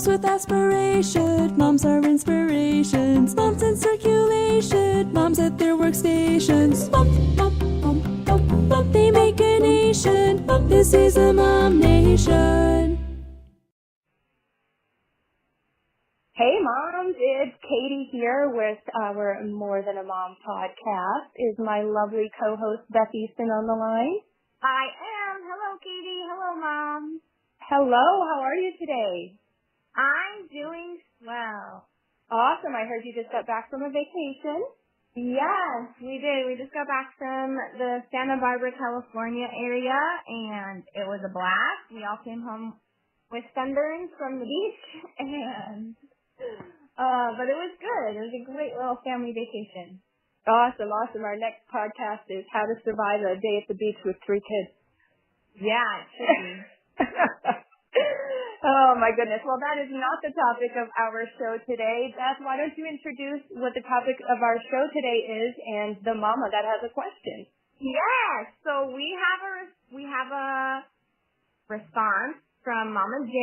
Moms with aspiration, moms are inspirations. Moms in circulation, moms at their workstations. Mom, they make a nation. This is a Mom Nation. Hey moms, it's Katie here with our More Than a Mom podcast. Is my lovely co-host Beth Easton on the line? I am. Hello, Katie. Hello, Mom. Hello, how are you today? I'm doing well. Awesome, I heard you just got back from a vacation. Yes, we did. We just got back from the Santa Barbara, California area, and it was a blast. We all came home with sunburns from the beach, and but it was good. It was a great little family vacation. Awesome. Our next podcast is How to Survive a Day at the Beach with 3 Kids. Yeah, it should be. Oh my goodness. Well, that is not the topic of our show today. Beth, why don't you introduce what the topic of our show today is and the mama that has a question. Yes. So we have a response from Mama J.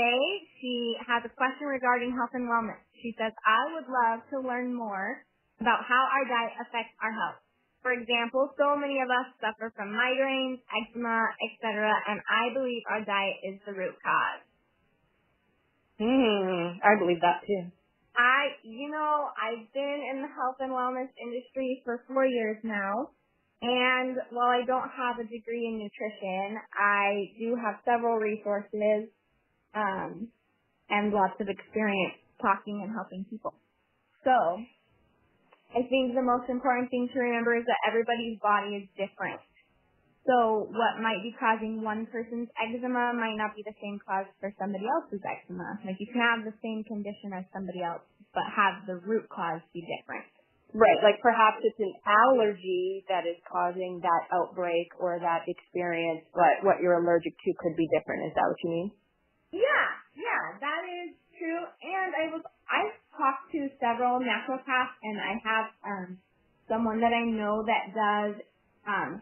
She has a question regarding health and wellness. She says, I would love to learn more about how our diet affects our health. For example, so many of us suffer from migraines, eczema, etc., and I believe our diet is the root cause. I believe that too. I've been in the health and wellness industry for 4 years now, and while I don't have a degree in nutrition, I do have several resources and lots of experience talking and helping people. So I think the most important thing to remember is that everybody's body is different. So what might be causing one person's eczema might not be the same cause for somebody else's eczema. Like you can have the same condition as somebody else, but have the root cause be different. Right, like perhaps it's an allergy that is causing that outbreak or that experience, but what you're allergic to could be different. Is that what you mean? Yeah, that is true. And I've talked to several naturopaths, and I have someone that I know that does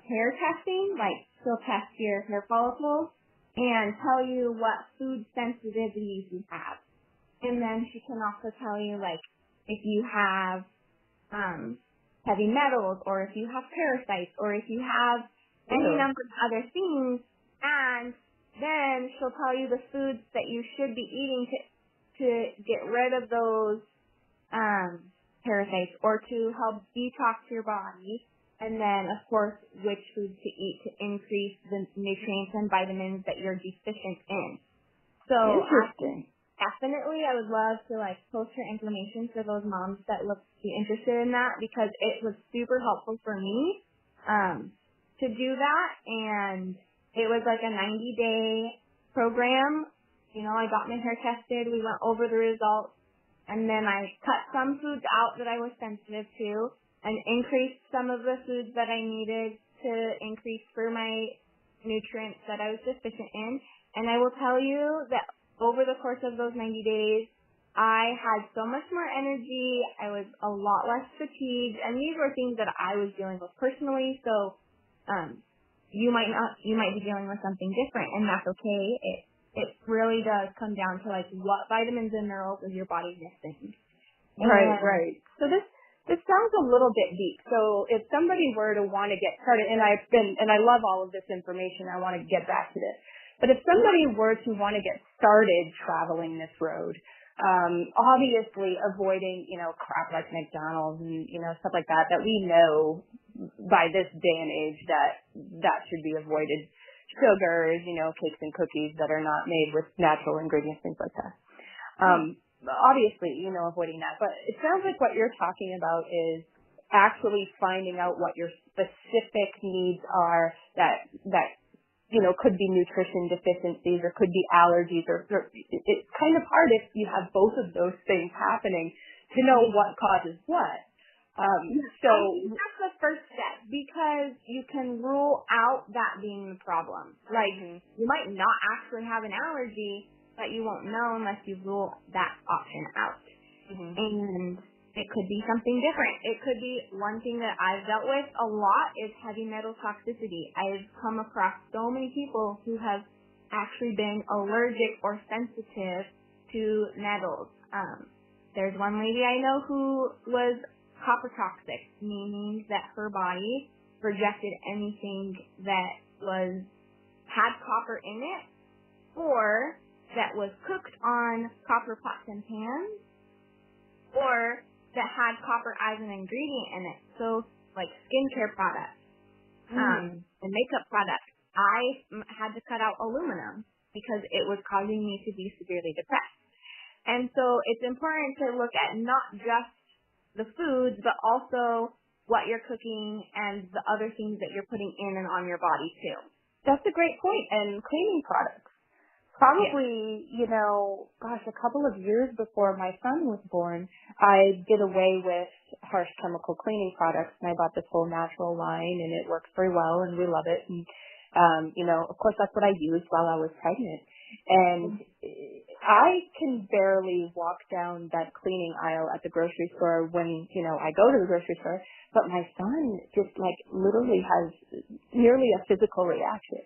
hair testing, like she'll test your hair follicles and tell you what food sensitivities you have. And then she can also tell you, like, if you have heavy metals, or if you have parasites, or if you have any number of other things, and then she'll tell you the foods that you should be eating to get rid of those parasites or to help detox your body. And then, of course, which foods to eat to increase the nutrients and vitamins that you're deficient in. So interesting. Definitely, I would love to post her information for those moms that would be interested in that, because it was super helpful for me to do that. And it was like a 90-day program. I got my hair tested. We went over the results, and then I cut some foods out that I was sensitive to, and increased some of the foods that I needed to increase for my nutrients that I was deficient in. And I will tell you that over the course of those 90 days, I had so much more energy. I was a lot less fatigued, and these were things that I was dealing with personally. So, you might be dealing with something different, and that's okay. It really does come down to what vitamins and minerals is your body missing. Right. So this sounds a little bit deep. So if somebody were to want to get started, and I love all of this information, I want to get back to this. But if somebody were to want to get started traveling this road, obviously avoiding, crap like McDonald's and, stuff like that we know by this day and age that should be avoided. Sugars, cakes and cookies that are not made with natural ingredients, things like that. Obviously, avoiding that. But it sounds like what you're talking about is actually finding out what your specific needs are that could be nutrition deficiencies or could be allergies, or it's kind of hard if you have both of those things happening to know what causes what. So I think that's the first step, because you can rule out that being the problem. You might not actually have an allergy, but you won't know unless you rule that option out. And it could be something different. It could be one thing that I've dealt with a lot is heavy metal toxicity. I've come across so many people who have actually been allergic or sensitive to nettles. There's one lady I know who was copper toxic, meaning that her body rejected anything that had copper in it or that was cooked on copper pots and pans or that had copper as an ingredient in it. So like skincare products and makeup products. I had to cut out aluminum because it was causing me to be severely depressed. And so it's important to look at not just the foods, but also what you're cooking and the other things that you're putting in and on your body too. That's a great point. And cleaning products. Probably, a couple of years before my son was born, I did away with harsh chemical cleaning products, and I bought this whole natural line, and it works very well, and we love it. And, of course, that's what I used while I was pregnant. And I can barely walk down that cleaning aisle at the grocery store when, I go to the grocery store, but my son just, literally has nearly a physical reaction.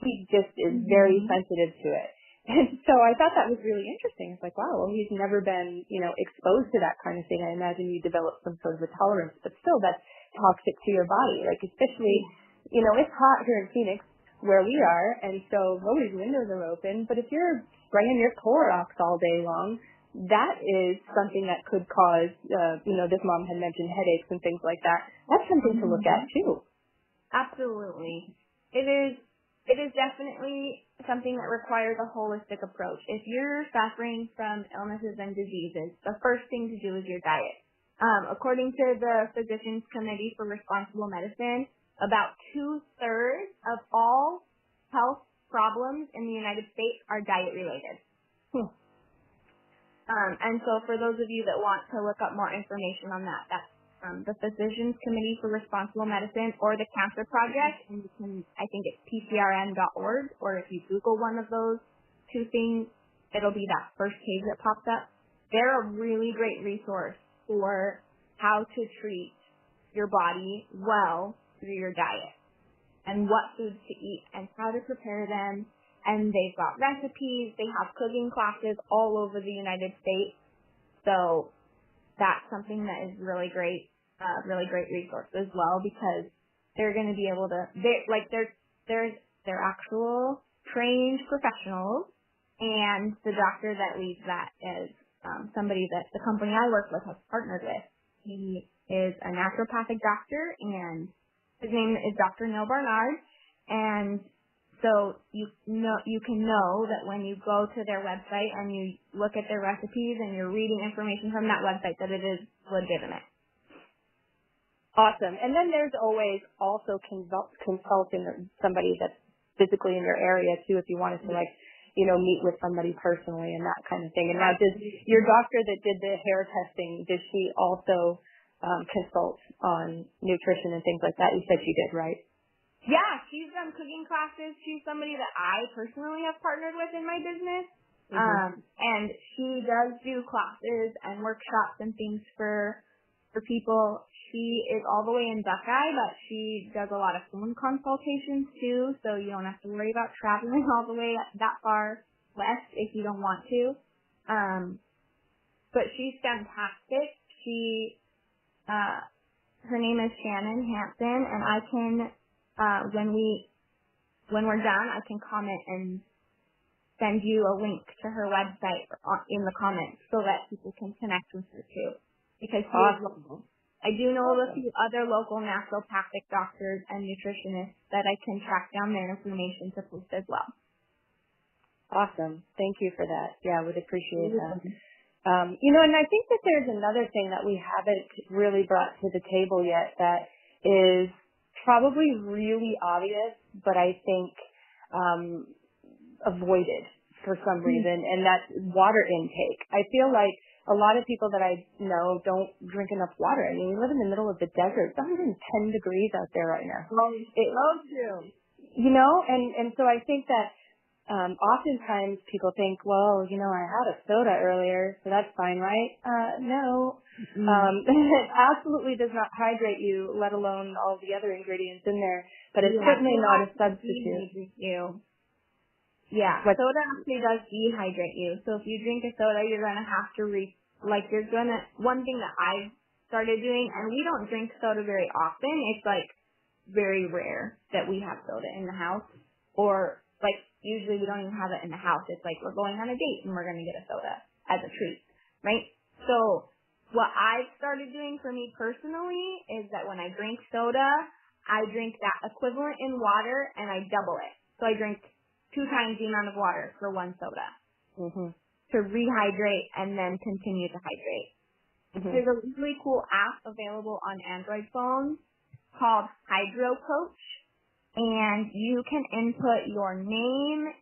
He just is very sensitive to it. And so I thought that was really interesting. It's like, wow, well, he's never been, exposed to that kind of thing. I imagine you develop some sort of a tolerance, but still that's toxic to your body. Especially, it's hot here in Phoenix where we are, and so nobody's windows are open. But if you're spraying your Clorox all day long, that is something that could cause, this mom had mentioned headaches and things like that. That's something to look at too. Absolutely. It is definitely something that requires a holistic approach. If you're suffering from illnesses and diseases, the first thing to do is your diet. According to the Physicians Committee for Responsible Medicine, about 2/3 of all health problems in the United States are diet related. And so for those of you that want to look up more information on that, that's the Physicians Committee for Responsible Medicine or the Cancer Project, and I think it's pcrn.org, or if you Google one of those two things, it'll be that first page that pops up. They're a really great resource for how to treat your body well through your diet and what foods to eat and how to prepare them. And they've got recipes, they have cooking classes all over the United States. So that's something that is really great resource as well, because they're going to be able to, they're actual trained professionals, and the doctor that leads that is somebody that the company I work with has partnered with. He is a naturopathic doctor, and his name is Dr. Neil Barnard, and so you can know that when you go to their website and you look at their recipes and you're reading information from that website that it is legitimate. Awesome. And then there's always also consulting somebody that's physically in your area too, if you wanted to meet with somebody personally and that kind of thing. And now, does your doctor that did the hair testing, does she also consult on nutrition and things like that? You said she did, right? Yeah, she's done cooking classes. She's somebody that I personally have partnered with in my business. And she does do classes and workshops and things for people. She is all the way in Buckeye, but she does a lot of phone consultations too, so you don't have to worry about traveling all the way that far west if you don't want to. But she's fantastic. Her name is Shannon Hansen, and I can, when we're done, I can comment and send you a link to her website in the comments so that people can connect with her too. Because I do know of a few other local naturopathic doctors and nutritionists that I can track down their information to post as well. Awesome. Thank you for that. Yeah, I would appreciate that. And I think that there's another thing that we haven't really brought to the table yet that is probably really obvious, but I think avoided for some reason, and that's water intake. I feel like a lot of people that I know don't drink enough water. I mean, we live in the middle of the desert. It's 110 degrees out there right now. And so I think that oftentimes people think, well, I had a soda earlier, so that's fine, right? No. It absolutely does not hydrate you, let alone all the other ingredients in there. But it's certainly not a substitute. Yeah, soda actually does dehydrate you. So if you drink a soda, you're going to have to one thing that I've started doing, and we don't drink soda very often. It's like very rare that we have soda in the house, or like usually we don't even have it in the house. It's like we're going on a date and we're going to get a soda as a treat, right? So what I've started doing for me personally is that when I drink soda, I drink that equivalent in water and I double it. So I drink 2 times the amount of water for one soda to rehydrate and then continue to hydrate. There's a really cool app available on Android phones called Hydro Coach, and you can input your name,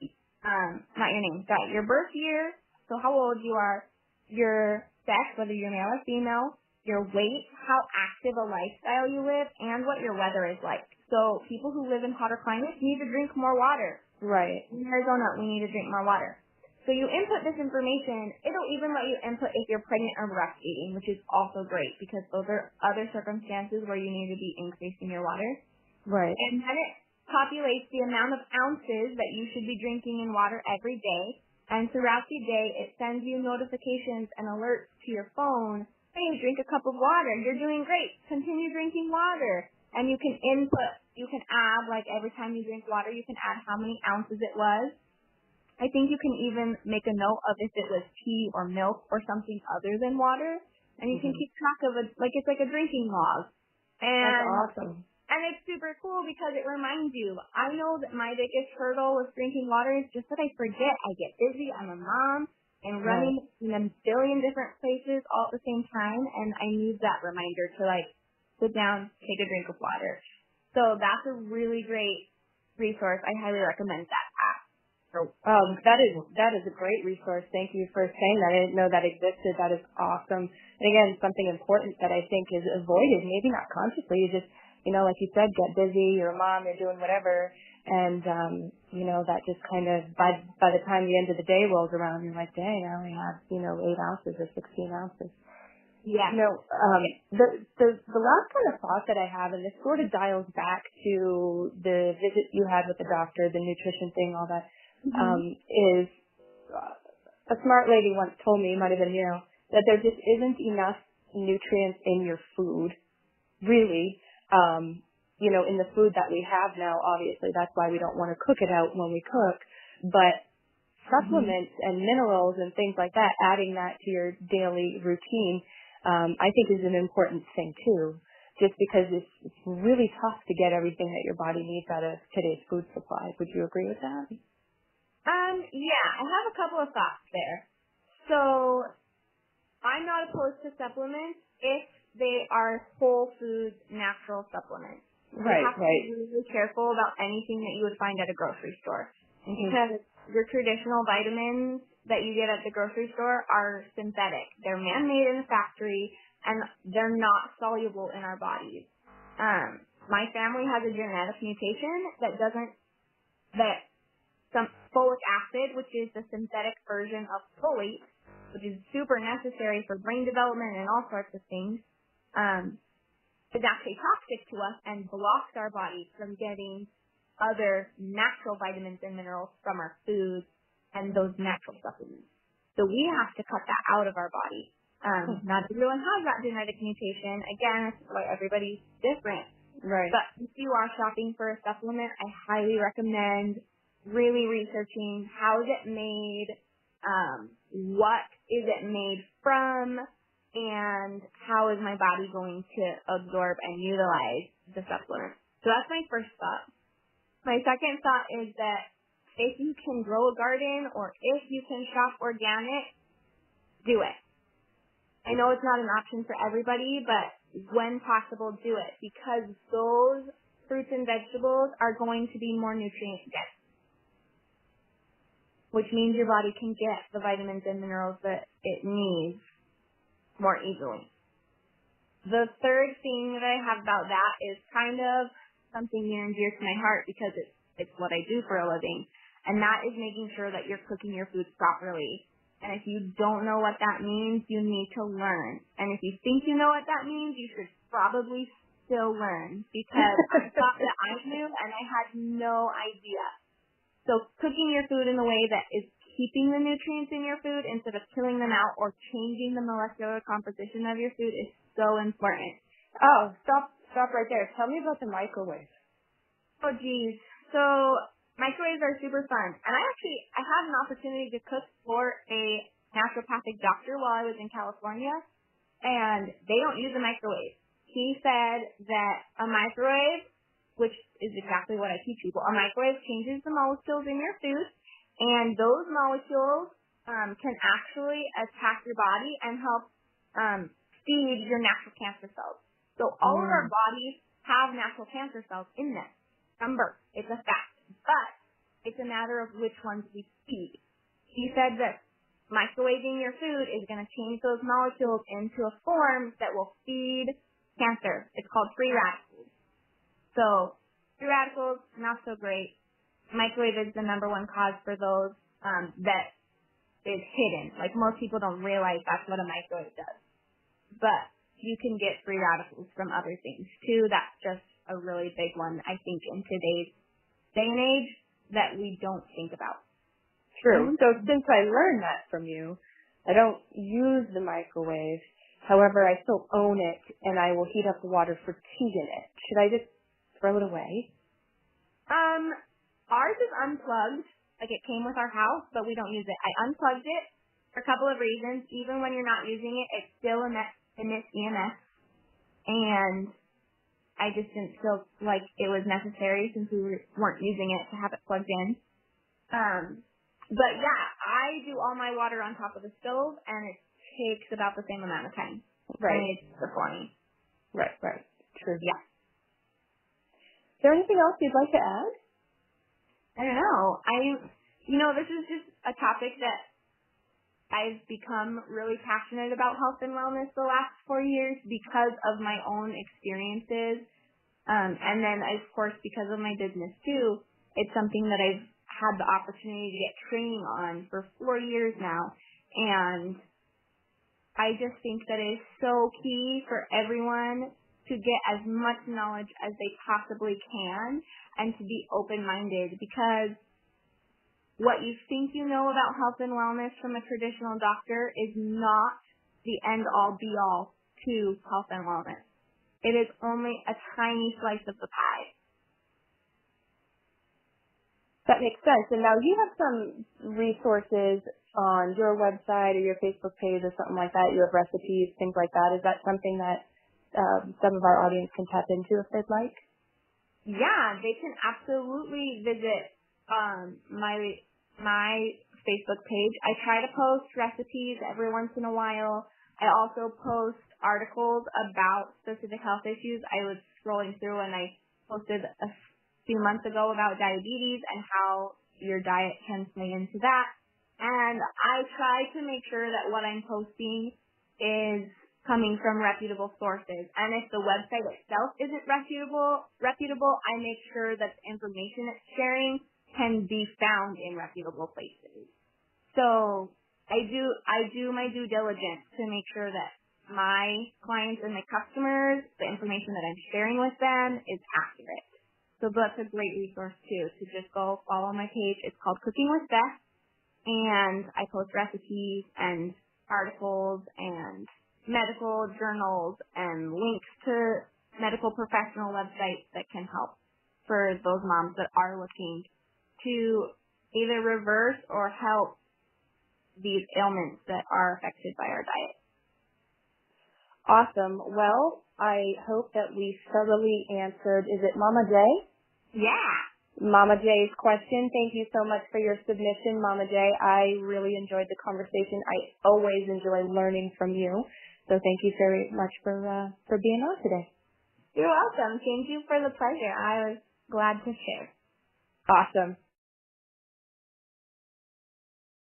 your birth year, so how old you are, your sex, whether you're male or female, your weight, how active a lifestyle you live, and what your weather is like. So people who live in hotter climates need to drink more water. Right. In Arizona, we need to drink more water. So you input this information. It'll even let you input if you're pregnant or breastfeeding, which is also great because those are other circumstances where you need to be increasing your water. Right. And then it populates the amount of ounces that you should be drinking in water every day. And throughout the day, it sends you notifications and alerts to your phone. Hey, drink a cup of water. You're doing great. Continue drinking water. And you can add, like every time you drink water, you can add how many ounces it was. I think you can even make a note of if it was tea or milk or something other than water. And you can keep track of it, like it's like a drinking log. And that's awesome. And it's super cool because it reminds you. I know that my biggest hurdle with drinking water is just that I forget. I get busy. I'm a mom and running in a billion different places all at the same time. And I need that reminder to like sit down, take a drink of water. So that's a really great resource. I highly recommend that app. That is a great resource. Thank you for saying that. I didn't know that existed. That is awesome. And again, something important that I think is avoided, maybe not consciously. You just, like you said, get busy. You're a mom. You're doing whatever, and that just kind of by the time the end of the day rolls around, you're like, dang, I only have 8 ounces or 16 ounces. Yeah. The last kind of thought that I have, and this sort of dials back to the visit you had with the doctor, the nutrition thing, all that. Is a smart lady once told me, it might have been that there just isn't enough nutrients in your food, really, in the food that we have now. Obviously, that's why we don't want to cook it out when we cook, but supplements and minerals and things like that, adding that to your daily routine, I think is an important thing too, just because it's really tough to get everything that your body needs out of today's food supply. Would you agree with that? Yeah, I have a couple of thoughts there. So, I'm not opposed to supplements if they are whole foods, natural supplements. Right, you have to be really careful about anything that you would find at a grocery store. Because your traditional vitamins that you get at the grocery store are synthetic. They're man-made in a factory, and they're not soluble in our bodies. My family has a genetic mutation that some folic acid, which is the synthetic version of folate, which is super necessary for brain development and all sorts of things, is actually toxic to us and blocks our bodies from getting other natural vitamins and minerals from our foods and those natural supplements. So we have to cut that out of our body. Not everyone has that genetic mutation. Again, it's why everybody's different. Right. But if you are shopping for a supplement, I highly recommend really researching how is it made, what is it made from, and how is my body going to absorb and utilize the supplement. So that's my first thought. My second thought is that if you can grow a garden or if you can shop organic, do it. I know it's not an option for everybody, but when possible, do it because those fruits and vegetables are going to be more nutrient dense, which means your body can get the vitamins and minerals that it needs more easily. The third thing that I have about that is kind of something near and dear to my heart because it's what I do for a living, and that is making sure that you're cooking your foods properly. And if you don't know what that means, you need to learn. And if you think you know what that means, you should probably still learn because I thought that I knew and I had no idea. So cooking your food in a way that is keeping the nutrients in your food instead of killing them out or changing the molecular composition of your food is so important. Oh, stop right there. Tell me about the microwave. Oh, geez. So microwaves are super fun. And I had an opportunity to cook for a naturopathic doctor while I was in California, and they don't use a microwave. He said that a microwave, which is exactly what I teach people, a microwave changes the molecules in your food, and those molecules can actually attack your body and help feed your natural cancer cells. So all of our bodies have natural cancer cells in them. From birth. It's a fact. But it's a matter of which ones we feed. He said that microwaving your food is going to change those molecules into a form that will feed cancer. It's called free radicals. So free radicals, not so great. Microwave is the number one cause for those that is hidden. Like most people don't realize that's what a microwave does. But you can get free radicals from other things too. That's just a really big one, I think, in today's day and age that we don't think about. True. So since I learned that from you, I don't use the microwave. However, I still own it, and I will heat up the water for tea in it. Should I just throw it away? Ours is unplugged. Like, it came with our house, but we don't use it. I unplugged it for a couple of reasons. Even when you're not using it, it still emits EMS. And I just didn't feel like it was necessary since we weren't using it to have it plugged in. But yeah, I do all my water on top of the stove, and it takes about the same amount of time. Right. It's before me. Right. True. Yeah. Is there anything else you'd like to add? I don't know. This is just a topic that I've become really passionate about health and wellness the last 4 years because of my own experiences. And then, of course, because of my business, too, it's something that I've had the opportunity to get training on for 4 years now. And I just think that it is so key for everyone to get as much knowledge as they possibly can and to be open-minded, because what you think you know about health and wellness from a traditional doctor is not the end-all, be-all to health and wellness. It is only a tiny slice of the pie. That makes sense. And now you have some resources on your website or your Facebook page or something like that. You have recipes, things like that. Is that something that some of our audience can tap into if they'd like? Yeah, they can absolutely visit my Facebook page. I try to post recipes every once in a while. I also post articles about specific health issues. I was scrolling through and I posted a few months ago about diabetes and how your diet can play into that. And I try to make sure that what I'm posting is coming from reputable sources. And if the website itself isn't reputable, I make sure that the information it's sharing can be found in reputable places. So I do my due diligence to make sure that my clients and my customers, the information that I'm sharing with them is accurate. So that's a great resource too, to just go follow my page. It's called Cooking with Beth, and I post recipes and articles and medical journals and links to medical professional websites that can help for those moms that are looking to either reverse or help these ailments that are affected by our diet. Awesome. Well, I hope that we thoroughly answered, is it Mama J? Yeah. Mama J's question. Thank you so much for your submission, Mama J. I really enjoyed the conversation. I always enjoy learning from you. So thank you very much for being on today. You're welcome. Thank you for the pleasure. I was glad to share. Awesome.